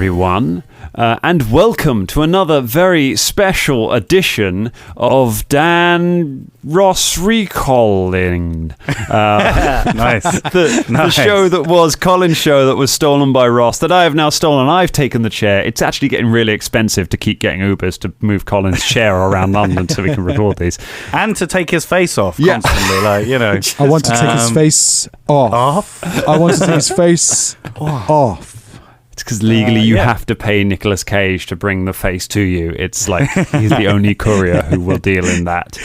everyone, and welcome to another very special edition of Dan Ross Recalling. Nice. The show that was Colin's show that was stolen by Ross, that I have now stolen. I've taken the chair. It's actually getting really expensive to keep getting Ubers to move Colin's chair around London so we can record these. And to take his face off constantly, like, you know. I want to take his face off. I want to take his face off. It's because legally you have to pay Nicolas Cage to bring the face to you. It's like he's the only courier who will deal in that.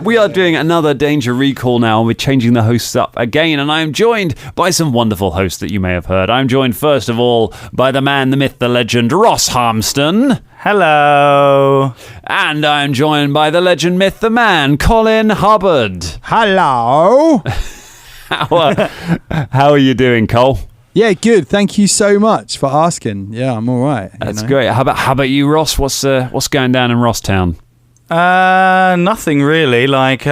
We are doing another Danger Recall now, and we're changing the hosts up again, and I am joined by some wonderful hosts that you may have heard. I'm joined first of all by the man, the myth, the legend, Ross Harmston. Hello. And I'm joined by the legend, myth, the man, Colin Hubbard. Hello. How are you doing, Cole? Yeah, good. Thank you so much for asking. Yeah, I'm all right. That's great. How about you, Ross? What's going down in Rosstown? Nothing really. Like,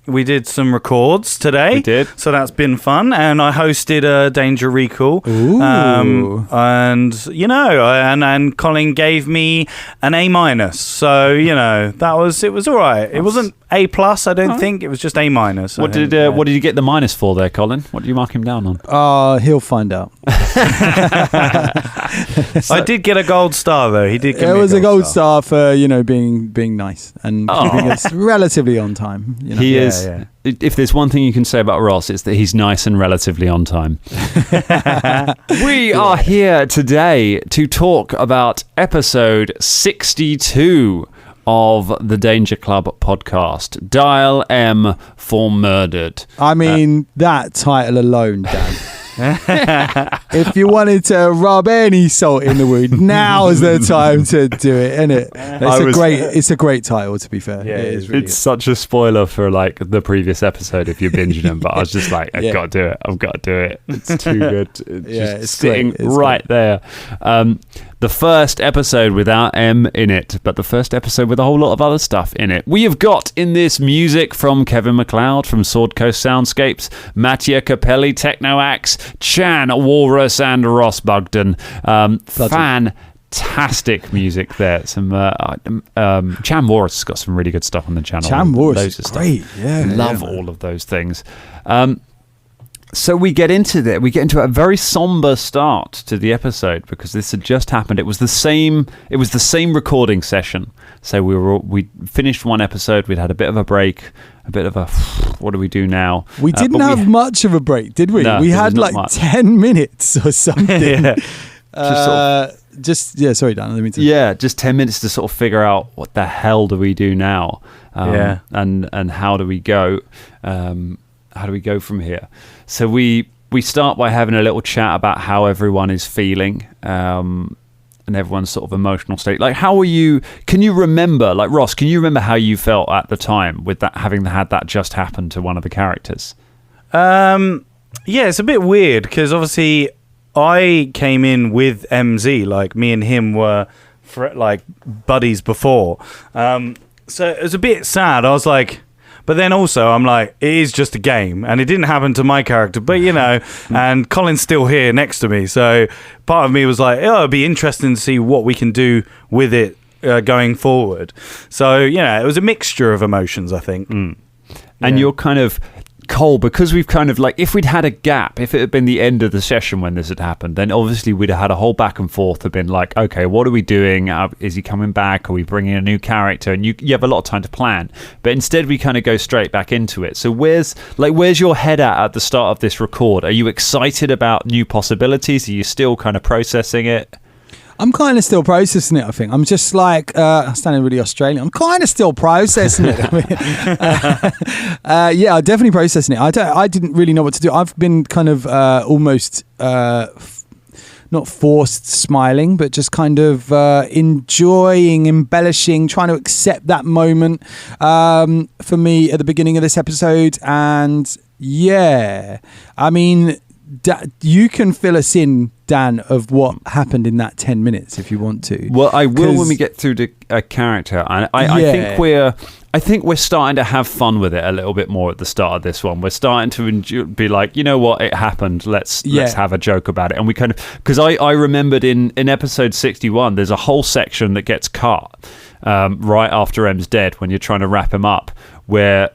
we did some records today. We did. So that's been fun. And I hosted a Danger Recall. Ooh. And, you know, and Colin gave me an A-. So, you know, it was all right. It wasn't A+, I don't think. It was just A-. What did you get the minus for there, Colin? What did you mark him down on? He'll find out. I did get a gold star, though. He did give me a gold star for, you know, being nice and keeping us relatively on time. You know? He is. Yeah. If there's one thing you can say about Ross, it's that he's nice and relatively on time. We are here today to talk about episode 62 of the Danger Club podcast, Dial M for Murdered. I mean, that title alone, Dan. If you wanted to rub any salt in the wound, now is the time to do it, isn't it? It's a great title, to be fair. Yeah, it is really it's such a spoiler for like the previous episode if you're binging them, but I was just like, I've got to do it. It's too good. It's sitting right there. The first episode without M in it, but the first episode with a whole lot of other stuff in it. We have got in this music from Kevin MacLeod from Sword Coast Soundscapes, Mattia Capelli, Techno Axe, Chan Walrus, and Ross Bugden. Fantastic music there. Some Chan Walrus has got some really good stuff on the channel. Chan Walrus is great. Yeah, love all of those things. So we get into a very somber start to the episode because this had just happened. It was the same recording session. So we finished one episode. We'd had a bit of a break, a bit of a what do we do now? We didn't have much of a break, did we? No, we had like 10 minutes or something. Sorry, Dan. Let me tell you. Just 10 minutes to sort of figure out what the hell do we do now, and how do we go. How do we go from here? So we start by having a little chat about how everyone is feeling, and everyone's sort of emotional state. Like, how are you? Can you remember, like Ross? Can you remember how you felt at the time with that, having had that just happen to one of the characters? It's a bit weird because obviously I came in with MZ. Like, me and him were like buddies before, so it was a bit sad. I was like. But then also, I'm like, it is just a game, and it didn't happen to my character, but, you know, and Colin's still here next to me, so part of me was like, it'd be interesting to see what we can do with it going forward. So, it was a mixture of emotions, I think. And you're kind of... Cole, because we've kind of like, if we'd had a gap, if it had been the end of the session when this had happened, then obviously we'd have had a whole back and forth of been like, okay, what are we doing? Is he coming back? Are we bringing a new character? And you have a lot of time to plan. But instead we kind of go straight back into it. So where's your head at the start of this record? Are you excited about new possibilities? Are you still kind of processing it? I'm kind of still processing it, I think. I'm just like, I'm sounding really Australian. I'm kind of still processing it. I'm definitely processing it. I didn't really know what to do. I've been kind of almost not forced smiling, but just kind of enjoying, embellishing, trying to accept that moment for me at the beginning of this episode. And I mean, you can fill us in, Dan, of what happened in that 10 minutes if you want to. Well, I will when we get through to a character. I think I think we're starting to have fun with it a little bit more at the start of this one. We're starting to be like, you know what, it happened. Let's have a joke about it. And we kind of, because I remembered in episode 61, there's a whole section that gets cut right after M's dead when you're trying to wrap him up, where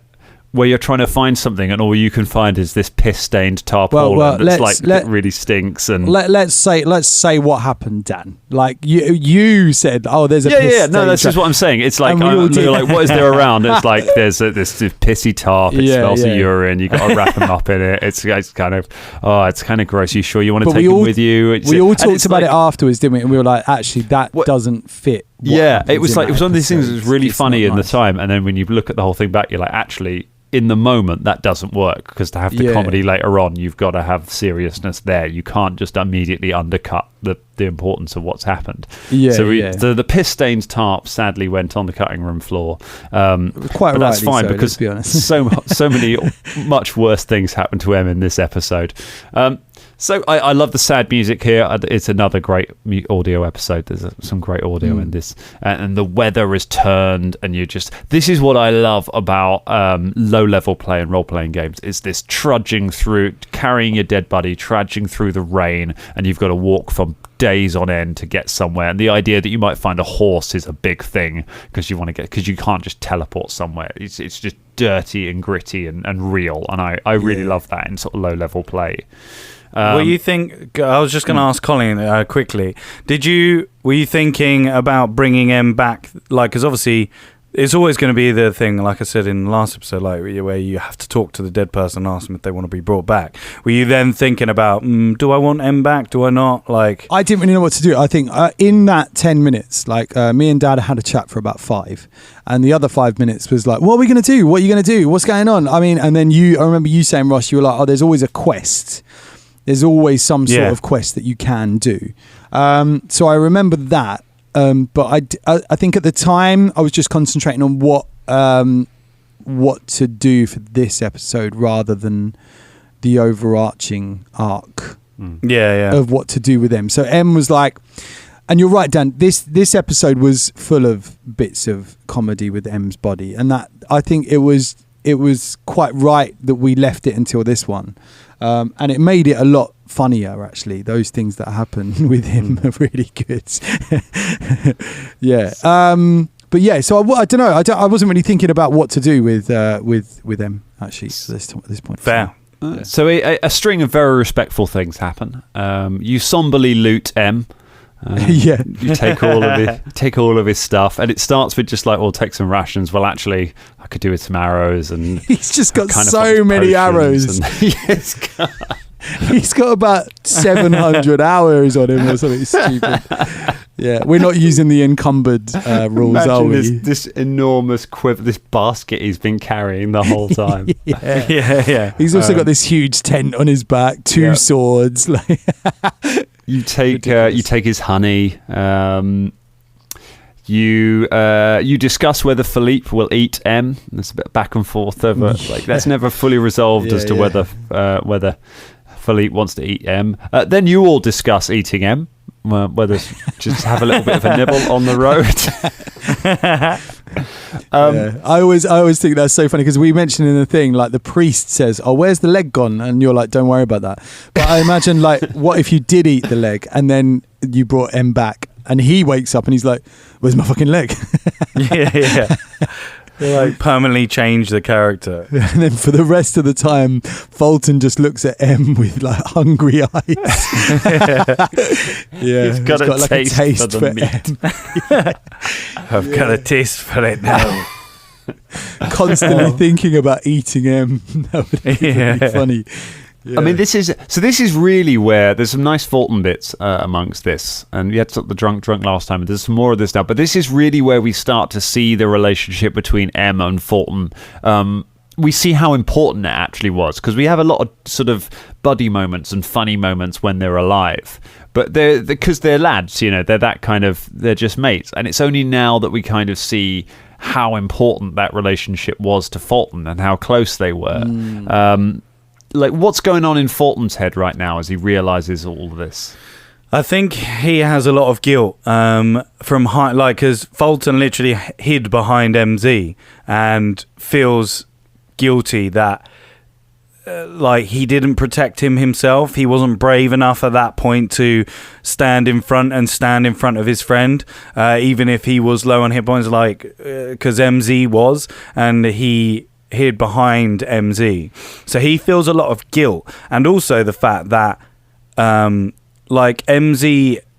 you're trying to find something and all you can find is this piss-stained tarpaulin that really stinks. And let's say what happened, Dan. Like you said, oh, there's a piss-stained no, that's just what I'm saying. It's like, you're like, what is there around? It's like there's this pissy tarp. It smells of urine. You got to wrap him up in it. It's kind of gross. You sure you want to take him with you? We all talked about it afterwards, didn't we? And we were like, actually, that doesn't fit. It was one of these things that was really funny in the time, and then when you look at the whole thing back, you're like, actually, in the moment that doesn't work, because to have the comedy later on, you've got to have seriousness there. You can't just immediately undercut the importance of what's happened. The piss stained tarp sadly went on the cutting room floor, but that's fine, because so many much worse things happened to Em in this episode. So I love the sad music here. It's another great audio episode. There's some great audio in this. And the weather is turned, and this is what I love about low-level play and role-playing games. It's this trudging through, carrying your dead buddy, trudging through the rain, and you've got to walk for days on end to get somewhere. And the idea that you might find a horse is a big thing, because you can't just teleport somewhere. It's just dirty and gritty and real. And I really love that in sort of low-level play. What do you think? I was just going to ask Colin quickly. Were you thinking about bringing Em back? Like, because obviously it's always going to be the thing, like I said in the last episode, like where you have to talk to the dead person and ask them if they want to be brought back. Were you then thinking about, do I want Em back? Do I not? Like, I didn't really know what to do. I think in that 10 minutes, like me and Dad had a chat for about 5, and the other 5 minutes was like, what are we going to do? What are you going to do? What's going on? I mean, and then I remember you saying, Ross, you were like, oh, there's always a quest. There's always some sort of quest that you can do. So I remember that. But I think at the time I was just concentrating on what to do for this episode rather than the overarching arc of what to do with them. So Em was like, and you're right, Dan, this episode was full of bits of comedy with Em's body. And that, I think it was quite right that we left it until this one. And it made it a lot funnier, actually. Those things that happen with him are really good. But yeah, so I don't know. I wasn't really thinking about what to do with them, actually, at this point. Fair. So a string of very respectful things happen. You somberly loot Em. You take all of his stuff, and it starts with just like, well, take some rations. Well, actually, I could do with some arrows, and he's just got so many arrows. He's got about 700 arrows on him or something stupid. Yeah, we're not using the encumbered rules, are we? This enormous quiver, this basket he's been carrying the whole time. yeah. He's also got this huge tent on his back, 2 swords. You take his honey. You discuss whether Philippe will eat Em. There's a bit back and forth over that's never fully resolved as to whether Philippe wants to eat Em. Then you all discuss eating Em. Whether just have a little bit of a nibble on the road. I always think that's so funny, because we mentioned in the thing, like the priest says, oh, where's the leg gone? And you're like, don't worry about that. But I imagine, like, what if you did eat the leg and then you brought Em back and he wakes up and he's like, where's my fucking leg? Yeah. Like permanently change the character. And then for the rest of the time, Fulton just looks at Em with like hungry eyes. He's got a taste for the meat. I've got a taste for it now. Constantly thinking about eating Em. That would be really funny. Yeah. I mean, this is really where there's some nice Fulton bits amongst this, and we had sort of the drunk last time, and there's some more of this now. But this is really where we start to see the relationship between Em and Fulton. We see how important it actually was, because we have a lot of sort of buddy moments and funny moments when they're alive, but because they're lads, they're that kind of, they're just mates, and it's only now that we kind of see how important that relationship was to Fulton and how close they were. Like, what's going on in Fulton's head right now as he realizes all of this? I think he has a lot of guilt from because Fulton literally hid behind MZ and feels guilty that he didn't protect him himself. He wasn't brave enough at that point to stand in front of his friend, even if he was low on hit points, because MZ was, and he hid behind MZ. So he feels a lot of guilt, and also the fact that MZ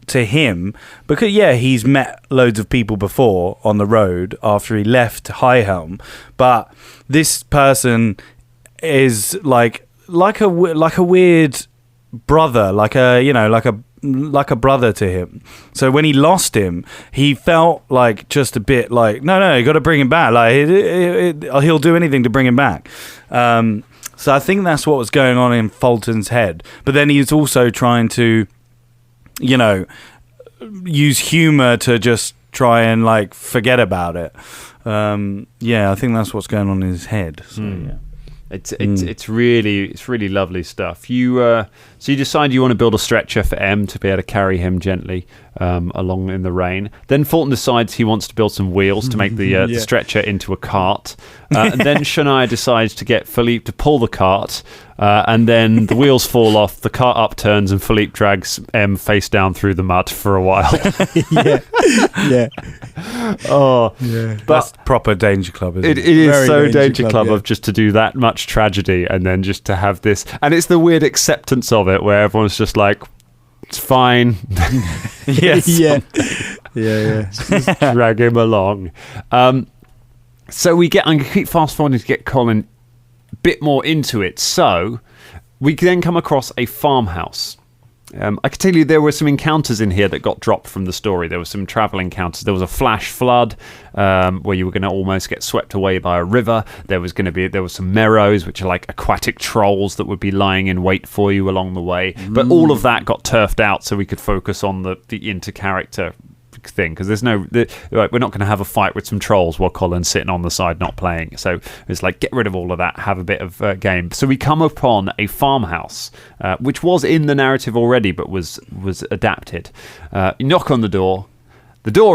to him, because he's met loads of people before on the road after he left High Helm, but this person is like a weird brother, like a brother to him. So when he lost him, he felt like just a bit like, no, you got to bring him back. He'll do anything to bring him back. So I think that's what was going on in Fulton's head. But then he's also trying to, use humor to just try and forget about it. I think that's what's going on in his head. So, yeah. It's really lovely stuff. So you decide you want to build a stretcher for M to be able to carry him gently along in the rain. Then Fulton decides he wants to build some wheels to make the stretcher into a cart. And then Shania decides to get Philippe to pull the cart. And then the wheels fall off, the cart upturns, and Philippe drags M face down through the mud for a while. Yeah. Oh, yeah. But that's proper Danger Club, isn't it? It is very so Danger Club of just to do that much tragedy and then just to have this. And it's the weird acceptance of it where everyone's just like, it's fine. Yes. Yeah. Just drag him along. So I'm going to keep fast forwarding to get Colin a bit more into it. So we then come across a farmhouse. I can tell you there were some encounters in here that got dropped from the story. There were some travel encounters. There was a flash flood where you were going to almost get swept away by a river. There was some Merrows, which are like aquatic trolls that would be lying in wait for you along the way. But all of that got turfed out so we could focus on the inter-character thing, because we're not going to have a fight with some trolls while Colin's sitting on the side not playing. So it's get rid of all of that, have a bit of game. So we come upon a farmhouse which was in the narrative already but was adapted. You knock on the door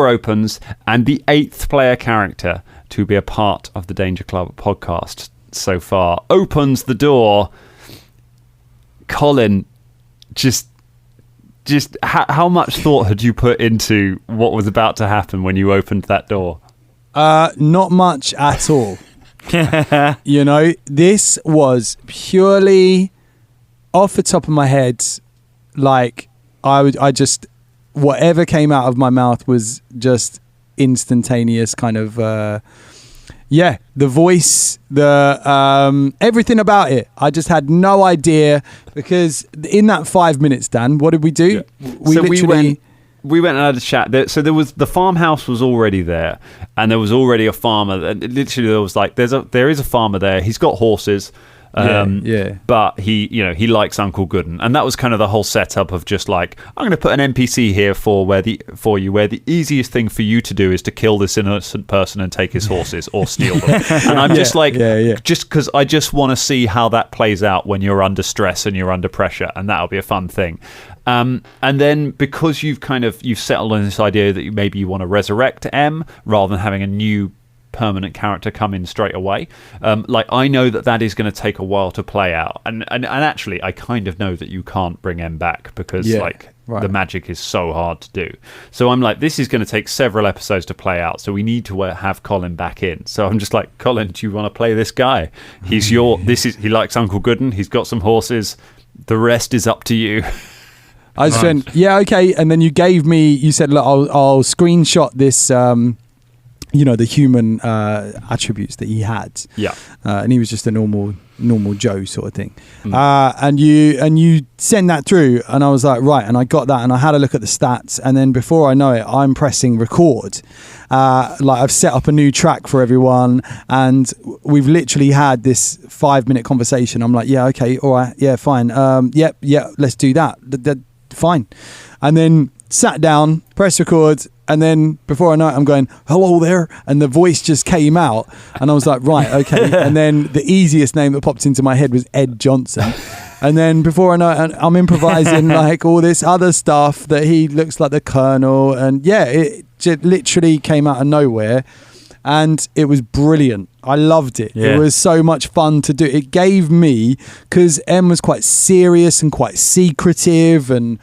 opens, and the 8th player character to be a part of the Danger Club podcast so far opens the door. Colin, just how much thought had you put into what was about to happen when you opened that door? Not much at all. This was purely off the top of my head. Whatever came out of my mouth was just instantaneous kind of, the voice, the everything about it. I just had no idea, because in that 5 minutes, Dan, what did we do? Yeah. We went and had a chat. So there was, the farmhouse was already there, and there was already a farmer. And literally, there was there is a farmer there. He's got horses. But he likes Uncle Gooden, and that was kind of the whole setup of just I'm going to put an NPC here where the easiest thing for you to do is to kill this innocent person and take his horses or steal them. And I'm just just because I just want to see how that plays out when you're under stress and you're under pressure, and that'll be a fun thing. And then because you've settled on this idea that maybe you want to resurrect M rather than having a new permanent character come in straight away, I know that is going to take a while to play out, and actually I kind of know that you can't bring M back because the magic is so hard to do. So I'm this is going to take several episodes to play out, so we need to have Colin back in. So I'm just Colin, do you want to play this guy? He likes Uncle Gooden, he's got some horses, the rest is up to you. I just went, okay, and then you said, look, I'll screenshot this the human attributes that he had. Yeah. And he was just a normal Joe sort of thing. And you send that through, and I was like, right, and I got that, and I had a look at the stats, and then before I know it, I'm pressing record. I've set up a new track for everyone, and we've literally had this 5-minute conversation. I'm like, yeah, okay, all right, yeah, fine. Yeah, let's do that. Fine. And then sat down, press record, And then before I know it, I'm going, hello there. And the voice just came out. And I was like, right, okay. And then the easiest name that popped into my head was Ed Johnson. And then before I know it, I'm improvising like all this other stuff that he looks like the Colonel. And yeah, it just literally came out of nowhere. And it was brilliant. I loved it. Yeah. It was so much fun to do. It gave me, because M was quite serious and quite secretive and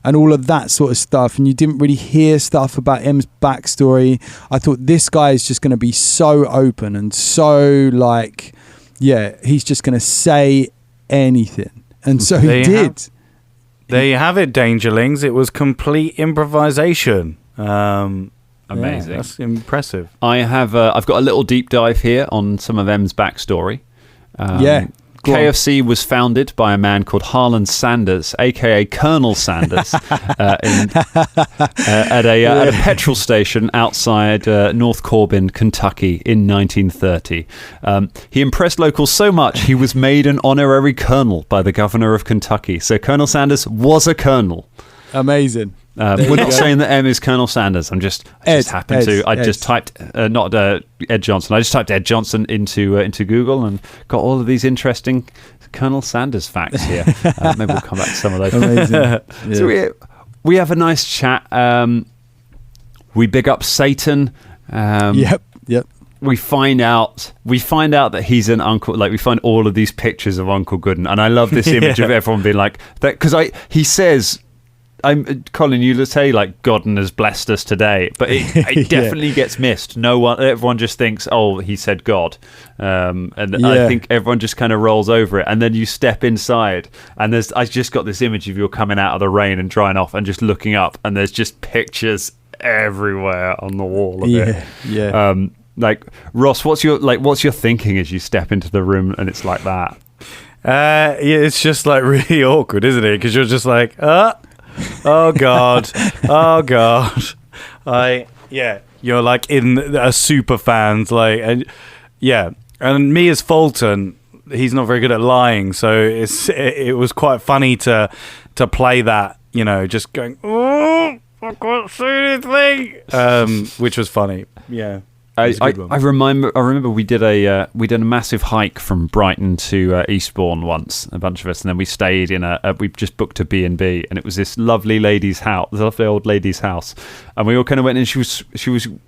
all of that sort of stuff, and you didn't really hear stuff about M's backstory. I thought this guy is just going to be so open and so like, yeah, he's just going to say anything. And so he did. There you have it, Dangerlings. It was complete improvisation. Amazing. Yeah, that's impressive. I've got a little deep dive here on some of M's backstory. KFC was founded by a man called Harlan Sanders, aka Colonel Sanders, at a petrol station outside North Corbin, Kentucky, in 1930. He impressed locals so much he was made an honorary colonel by the governor of Kentucky. So Colonel Sanders was a colonel. Amazing. We're not saying that M is Colonel Sanders. I just typed not Ed Johnson. I just typed Ed Johnson into Google and got all of these interesting Colonel Sanders facts here. Maybe we'll come back to some of those. Amazing. Yeah. So we have a nice chat. We big up Satan. Yep. We find out that he's an uncle. Like, we find all of these pictures of Uncle Gooden, and I love this image of everyone being like that, because he says, Colin, you say like Godden has blessed us today, but it definitely gets missed. Everyone just thinks, oh, he said God, and I think everyone just kind of rolls over it. And then you step inside, and I just got this image of you coming out of the rain and drying off, and just looking up, and there's just pictures everywhere on the wall of it. Yeah. Like, Ross, what's your thinking as you step into the room and it's like that? It's just like really awkward, isn't it? Because you're just like, oh God. You're like in a super fans, like, and me as Fulton, he's not very good at lying, so it was quite funny to play that, just going, oh, I can't say anything, which was funny. Yeah. I remember we did a massive hike from Brighton to Eastbourne once, a bunch of us, and then we stayed in we just booked a B&B, and it was this lovely old lady's house, and we all kind of went in. She was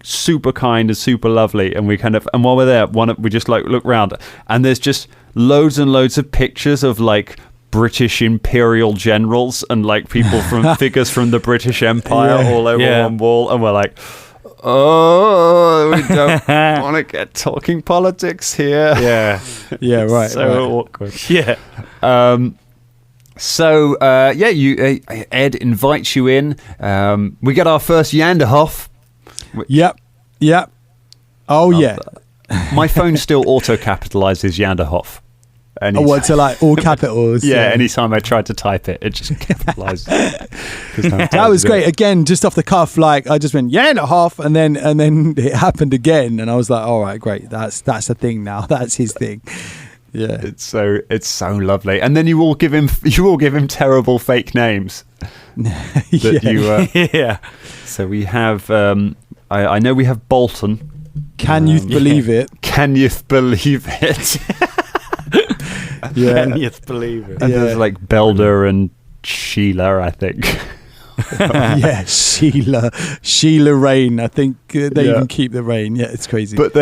super kind and super lovely, and and while we're there, we just like look around, and there's just loads and loads of pictures of like British imperial generals and like people from figures from the British Empire all over one wall, and we're like, oh, we don't want to get talking politics here. Yeah, right. So awkward. Yeah. Ed invites you in. We get our first Yanderhof. Yep. Oh, yeah. My phone still auto-capitalizes Yanderhof. To like all capitals. Anytime I tried to type it just capitalized. That was great. Again, just off the cuff, like I just went Yanderhof, and then it happened again, and I was like, all right, great. That's a thing now. That's his thing. Yeah, it's so lovely. And then you all give him terrible fake names. So we have I know we have Bolton. Can you believe it? Can you believe it? Can you believe it? And there's like Belder and Sheila, I think. Sheila Rain. I think they even keep the rain. Yeah, it's crazy. But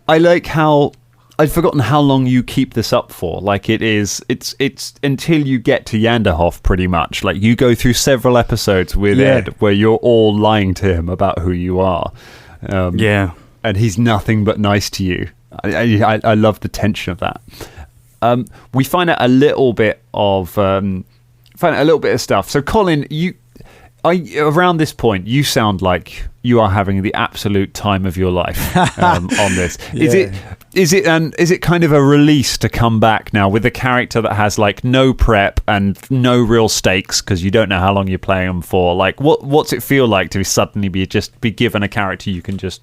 I like how I'd forgotten how long you keep this up for. Like it's until you get to Yanderhof, pretty much. Like you go through several episodes with Ed where you're all lying to him about who you are. And he's nothing but nice to you. I love the tension of that. We find out a little bit of stuff. So, Colin, around this point, you sound like you are having the absolute time of your life on this. Is it kind of a release to come back now with a character that has like no prep and no real stakes because you don't know how long you're playing them for? Like, what's it feel like to suddenly be given a character you can just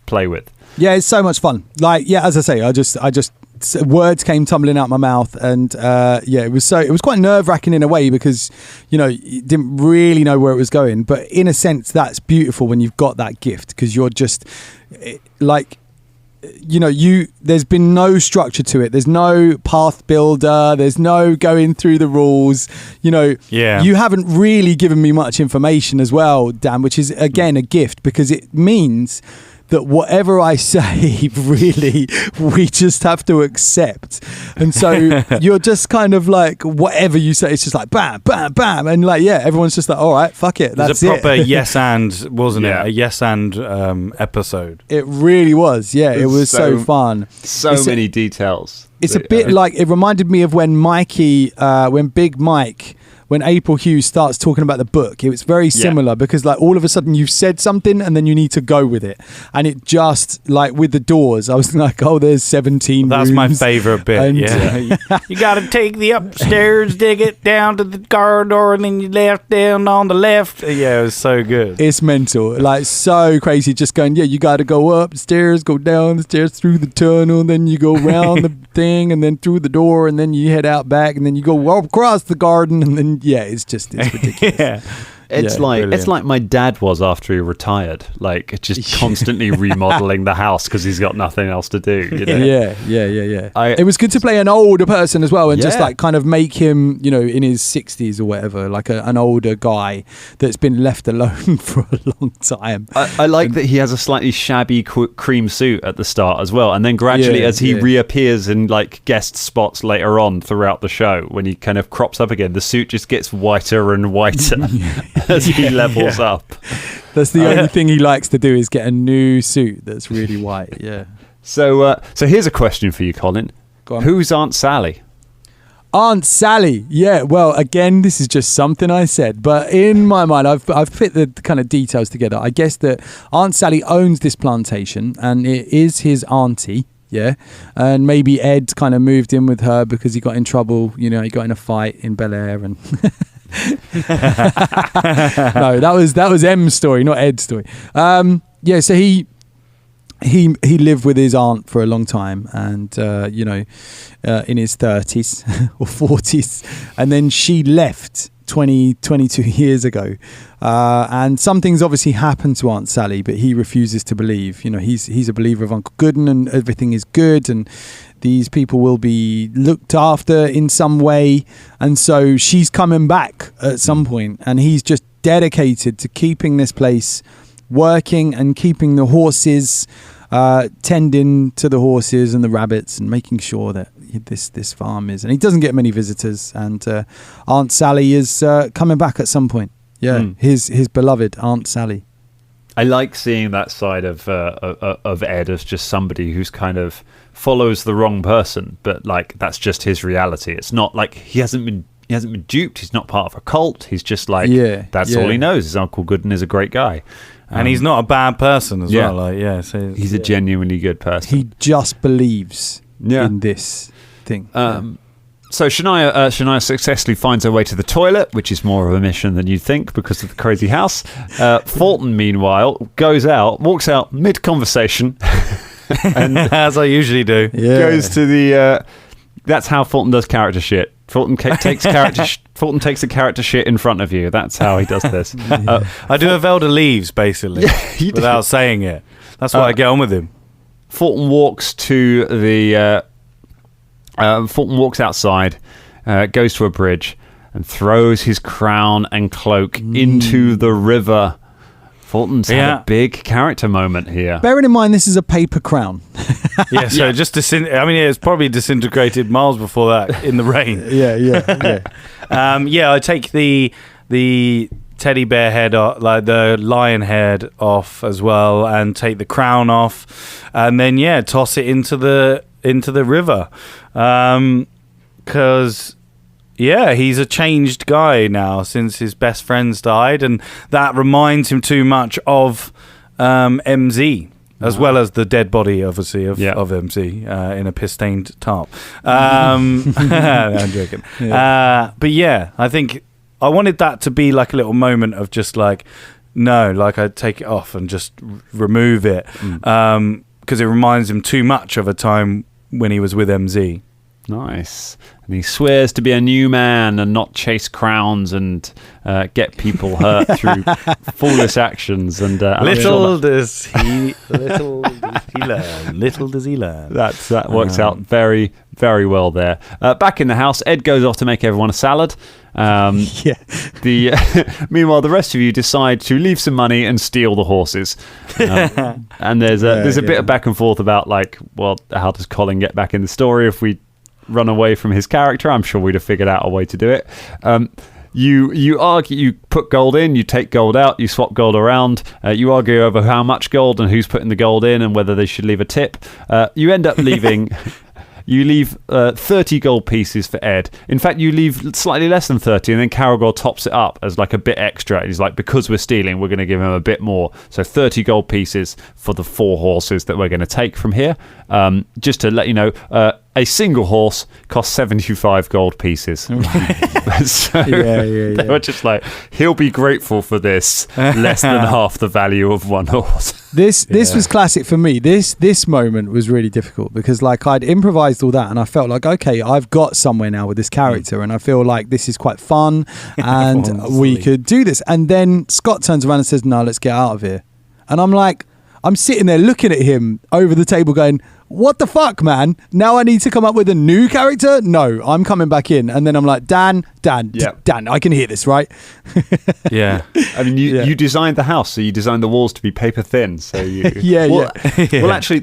play with? Yeah, it's so much fun. Like, as I say, I just words came tumbling out my mouth, and it was quite nerve-wracking in a way, because you didn't really know where it was going, but in a sense that's beautiful when you've got that gift, because you're just like, there's been no structure to it. There's no path builder. There's no going through the rules. You haven't really given me much information as well, Dan, which is again a gift, because it means that whatever I say, really, we just have to accept. And so you're just kind of like, whatever you say, it's just like bam, bam, bam. And like, everyone's just like, all right, fuck it. That's it. It was a proper yes and, wasn't it? A yes and episode. It really was. Yeah, it was so fun. So many details. It's a bit like, it reminded me of when when Big Mike, when April Hughes starts talking about the book. It was very similar, because like all of a sudden you've said something and then you need to go with it. And it just, like with the doors, I was like, oh, there's 17 That's rooms. my favourite bit, You got to take the upstairs, dig it down to the corridor, and then you left down on the left. Yeah, it was so good. It's mental. Like, so crazy. Just going, you got to go upstairs, go down the stairs, through the tunnel, then you go around the thing, and then through the door, and then you head out back, and then you go across the garden, and then it's ridiculous. It's like my dad was after he retired, like just constantly remodeling the house because he's got nothing else to do. Yeah. It was good to play an older person as well, and just like kind of make him, in his 60s or whatever, like an older guy that's been left alone for a long time. I like that he has a slightly shabby cream suit at the start as well, and then gradually as he reappears in like guest spots later on throughout the show, when he kind of crops up again, the suit just gets whiter and whiter. As he levels up. That's the only thing he likes to do, is get a new suit that's really white. Yeah. So here's a question for you, Colin. Go on. Who's Aunt Sally? Aunt Sally. Yeah. Well, again, this is just something I said, but in my mind, I've fit the kind of details together. I guess that Aunt Sally owns this plantation, and it is his auntie. Yeah, and maybe Ed kind of moved in with her because he got in trouble. He got in a fight in Bel Air, and no, that was M's story, not Ed's story. So he lived with his aunt for a long time, and in his 30s or 40s, and then she left 22 years ago, and something's obviously happened to Aunt Sally, but he refuses to believe. He's a believer of Uncle Gooden, and everything is good, and these people will be looked after in some way. And so she's coming back at some point, and he's just dedicated to keeping this place working and keeping the horses, tending to the horses and the rabbits, and making sure that this farm is. And he doesn't get many visitors, and Aunt Sally is coming back at some point. His beloved Aunt Sally. I like seeing that side of Ed as just somebody who's kind of follows the wrong person, but like that's just his reality. It's not like he hasn't been duped. He's not part of a cult. He's just like that's all he knows. His Uncle Gooden is a great guy, and he's not a bad person as well. Like so he's a genuinely good person. He just believes in this thing. So Shania successfully finds her way to the toilet, which is more of a mission than you'd think because of the crazy house. Fulton, meanwhile, walks out mid-conversation. And as I usually do. Goes to the... that's how Fulton does character shit. Fulton takes the character shit in front of you. That's how he does this. I do a Velda leaves, basically, without saying it. That's why I get on with him. Fulton walks to the... Fulton walks outside, goes to a bridge, and throws his crown and cloak into the river. Fulton's had a big character moment here. Bearing in mind, this is a paper crown. So just it's probably disintegrated miles before that in the rain. I take the teddy bear head off, like the lion head off as well, and take the crown off, and then toss it into the river, because he's a changed guy now since his best friends died, and that reminds him too much of MZ, as well as the dead body, obviously, of MZ in a piss-stained tarp. I'm joking. But I think I wanted that to be like a little moment of just like, no, like I take it off and just remove it, because it reminds him too much of a time when he was with MZ. Nice. And he swears to be a new man and not chase crowns and get people hurt through foolish actions. And little does he learn. Little does he learn. That works out very, very well there. Back in the house, Ed goes off to make everyone a salad. Yeah. Meanwhile, the rest of you decide to leave some money and steal the horses. And there's a bit of back and forth about like, well, how does Colin get back in the story if we run away from his character? I'm sure we'd have figured out a way to do it. You argue, you put gold in, you take gold out, you swap gold around, you argue over how much gold and who's putting the gold in and whether they should leave a tip. You end up leaving you leave 30 gold pieces for Ed. In fact, you leave slightly less than 30, and then Caragor tops it up as like a bit extra. He's like, because we're stealing, we're going to give him a bit more. So 30 gold pieces for the 4 horses that we're going to take from here. Just to let you know, a single horse costs 75 gold pieces. So they were just like, he'll be grateful for this, less than half the value of one horse. This was classic for me. This moment was really difficult because like I'd improvised all that and I felt like, okay, I've got somewhere now with this character and I feel like this is quite fun and we could do this. And then Scott turns around and says, no, let's get out of here. And I'm like, I'm sitting there looking at him over the table going, what the fuck, man? Now I need to come up with a new character? No, I'm coming back in. And then I'm like, Dan, I can hear this, right? Yeah. I mean, you designed the house, so you designed the walls to be paper thin. So you, Well, actually,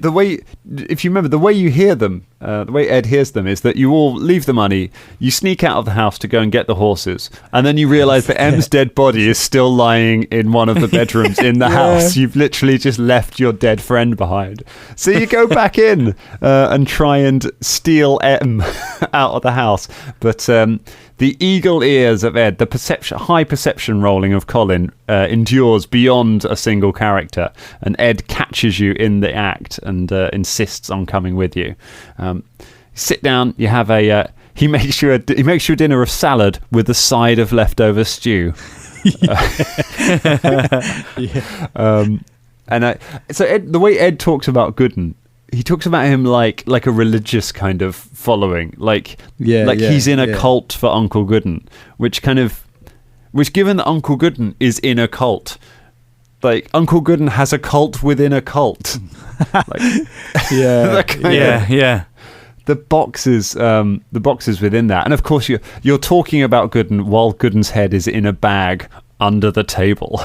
if you remember, the way you hear them, the way Ed hears them is that you all leave the money, you sneak out of the house to go and get the horses, and then you realise that M's dead body is still lying in one of the bedrooms in the house. You've literally just left your dead friend behind. So you go back in and try and steal M out of the house. But the eagle ears of Ed, the high perception rolling of Colin endures beyond a single character, and Ed catches you in the act and insists on coming with you. Sit down. You have he makes you a dinner of salad with a side of leftover stew. So Ed, the way Ed talks about Gooden, he talks about him like a religious kind of following, he's in a cult for Uncle Gooden, which given that Uncle Gooden is in a cult, like Uncle Gooden has a cult within a cult. The boxes within that, and of course you're talking about Gooden while Gooden's head is in a bag under the table.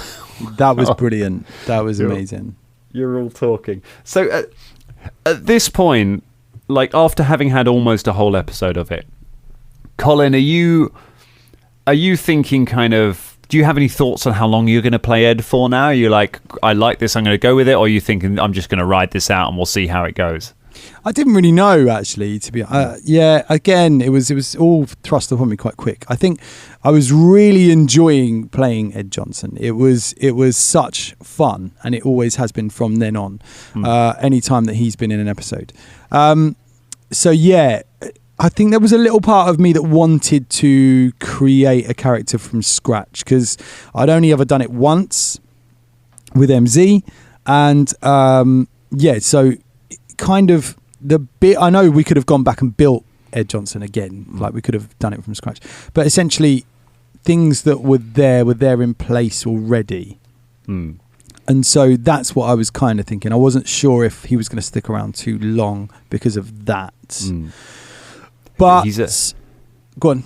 That was brilliant. That was amazing. You're all talking. So at this point, like after having had almost a whole episode of it, Colin, are you thinking kind of, do you have any thoughts on how long you're going to play Ed for now? Are you like, I like this, I'm going to go with it? Or are you thinking, I'm just going to ride this out and we'll see how it goes? I didn't really know, actually, to be again, it was all thrust upon me quite quick. I think I was really enjoying playing Ed Johnson. It was such fun, and it always has been from then on, any time that he's been in an episode. I think there was a little part of me that wanted to create a character from scratch, because I'd only ever done it once with MZ, and so kind of the bit, I know we could have gone back and built Ed Johnson again, like we could have done it from scratch, but essentially things that were there in place already. And so that's what I was kind of thinking. I wasn't sure if he was going to stick around too long because of that. But go on.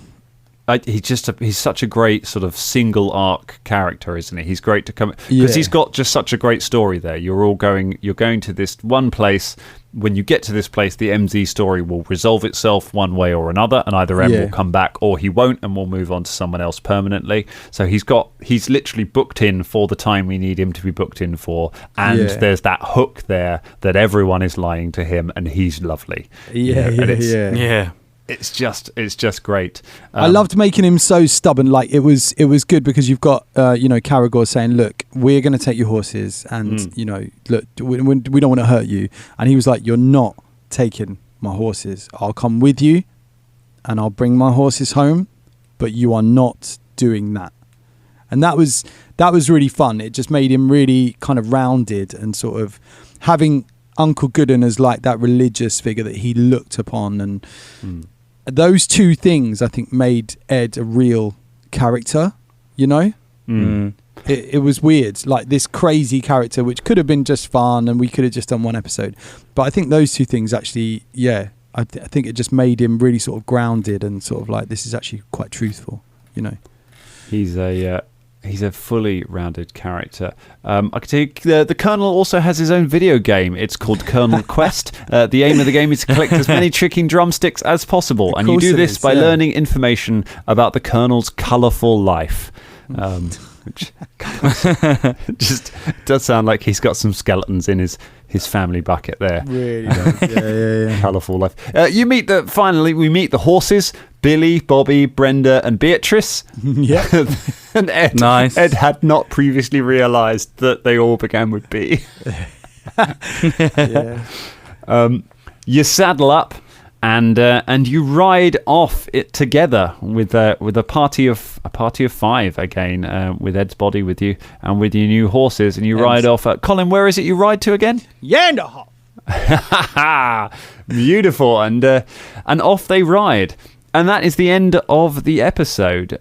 He's such a great sort of single arc character, isn't he? He's great to come because he's got just such a great story there. You're going to this one place. When you get to this place, the MZ story will resolve itself one way or another, and either M will come back or he won't, and we'll move on to someone else permanently. So he's literally booked in for the time we need him to be booked in for, and there's that hook there that everyone is lying to him, and he's lovely. It's just great. I loved making him so stubborn. Like it was good because you've got Caragor saying, "Look, we're going to take your horses, and look, we don't want to hurt you." And he was like, "You're not taking my horses. I'll come with you, and I'll bring my horses home, but you are not doing that." And that was really fun. It just made him really kind of rounded and sort of having Uncle Gooden as like that religious figure that he looked upon, and those two things I think made Ed a real character. You know, it was weird, like this crazy character which could have been just fun and we could have just done one episode, but I think those two things actually, I think it just made him really sort of grounded and sort of like, this is actually quite truthful, you know. He's a fully rounded character. I can tell you, the Colonel also has his own video game. It's called Colonel Quest. The aim of the game is to collect as many tricking drumsticks as possible, and you do this by learning information about the Colonel's colourful life. Which just does sound like he's got some skeletons in his family bucket there. Really does. Yeah. Colourful life. Finally we meet the horses: Billy, Bobby, Brenda, and Beatrice. Yeah. And Ed. Nice. Ed had not previously realised that they all began with B. Yeah. You saddle up and you ride off it together with a party of 5 again, with Ed's body with you and with your new horses, and you ride off. Colin, where is it you ride to again? Yanderhof. Beautiful, and off they ride, and that is the end of the episode.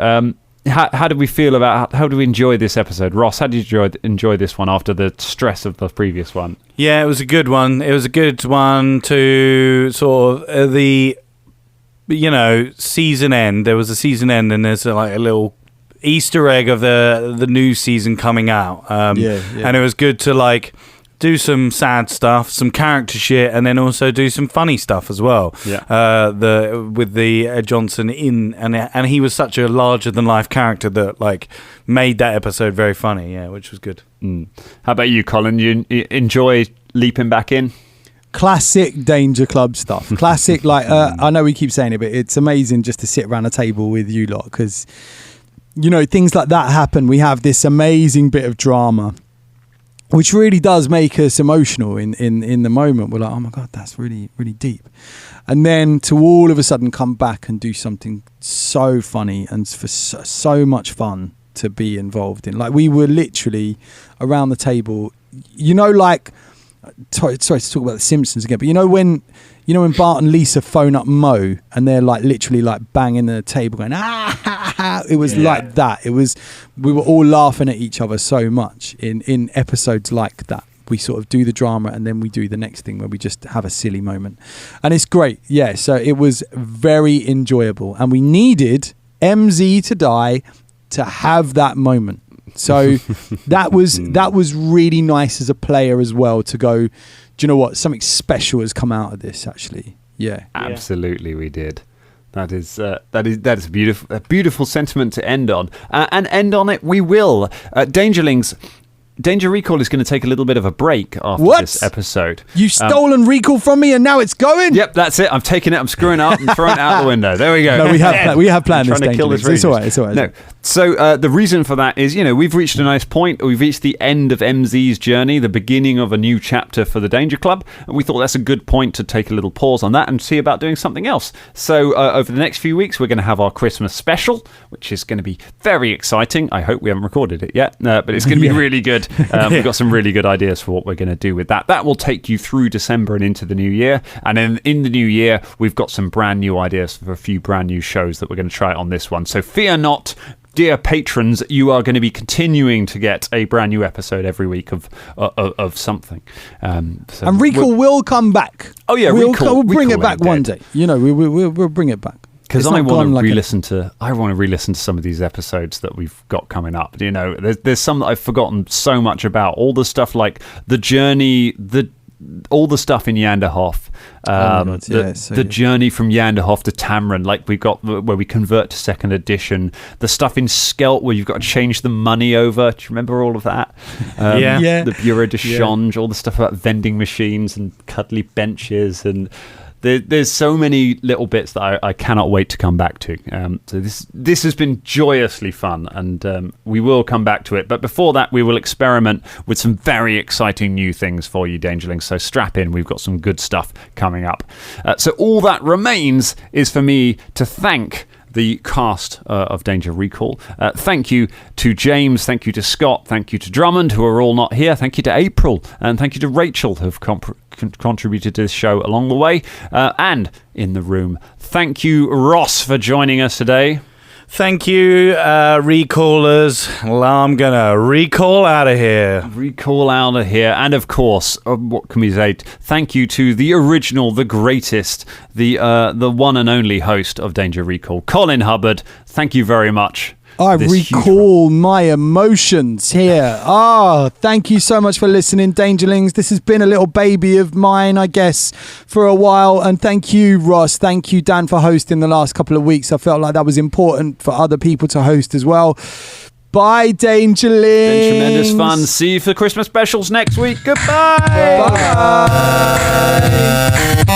How did we feel about how do we enjoy this episode? Ross, how did you enjoy this one after the stress of the previous one? Yeah, it was a good one. It was a good one to sort of the, season end. There was a season end, and there's like a little Easter egg of the new season coming out. And it was good to like do some sad stuff, some character shit, and then also do some funny stuff as well. Yeah. With the Ed Johnson and he was such a larger than life character that like made that episode very funny. Yeah, which was good. How about you, Colin? You enjoy leaping back in? Classic Danger Club stuff. Classic, like I know we keep saying it, but it's amazing just to sit around a table with you lot because things like that happen. We have this amazing bit of drama, which really does make us emotional in the moment. We're like, oh my God, that's really, really deep. And then to all of a sudden come back and do something so funny and for so much fun to be involved in. Like we were literally around the table, like, sorry to talk about The Simpsons again, but when Bart and Lisa phone up Mo and they're like literally like banging the table going, it was like that. We were all laughing at each other so much in episodes like that. We sort of do the drama and then we do the next thing where we just have a silly moment. And it's great. Yeah. So it was very enjoyable and we needed MZ to die to have that moment. So that was really nice as a player as well to go, do you know what? Something special has come out of this actually. Yeah. Absolutely we did. That is a beautiful sentiment to end on. And end on it we will. Dangerlings, Danger Recall is going to take a little bit of a break after this episode. You've stolen Recall from me and now it's going? Yep, that's it. I'm taking it, I'm screwing it up and throwing it out the window. There we go. No, we have planned this, Dangerlings. It's all right. No. So the reason for that is, we've reached a nice point. We've reached the end of MZ's journey, the beginning of a new chapter for the Danger Club. And we thought that's a good point to take a little pause on that and see about doing something else. So over the next few weeks, we're going to have our Christmas special, which is going to be very exciting. I hope we haven't recorded it yet, but it's going to be really good. We've got some really good ideas for what we're going to do with that. That will take you through December and into the new year. And then in the new year, we've got some brand new ideas for a few brand new shows that we're going to try on this one. So fear not, dear patrons, you are going to be continuing to get a brand new episode every week of something. And Recall will come back. Oh yeah, we'll bring it back one day. We'll bring it back. Because I want to re-listen to some of these episodes that we've got coming up. There's some that I've forgotten so much about. All the stuff like the journey, all the stuff in Yanderhof, the journey from Yanderhof to Tamron, like we've got where we convert to second edition. The stuff in Skelt where you've got to change the money over. Do you remember all of that? The Bureau de Change, all the stuff about vending machines and cuddly benches and. There's so many little bits that I cannot wait to come back to. So this has been joyously fun, and we will come back to it. But before that, we will experiment with some very exciting new things for you, Dangerlings. So strap in. We've got some good stuff coming up. So all that remains is for me to thank the cast of Danger Recall. Thank you to James, thank you to Scott, thank you to Drummond, who are all not here, thank you to April, and thank you to Rachel, who have contributed to this show along the way. And in the room, thank you, Ross, for joining us today. Thank you, recallers. Well, I'm going to recall out of here. Recall out of here. And of course, what can we say? Thank you to the original, the greatest, the one and only host of Danger Recall, Colin Hubbard. Thank you very much. I recall my emotions here. Thank you so much for listening, Dangerlings. This has been a little baby of mine, I guess, for a while. And thank you, Ross. Thank you, Dan, for hosting the last couple of weeks. I felt like that was important for other people to host as well. Bye, Dangerlings. Been tremendous fun. See you for Christmas specials next week. Goodbye. Bye.